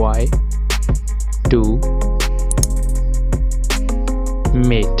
Y2 Mate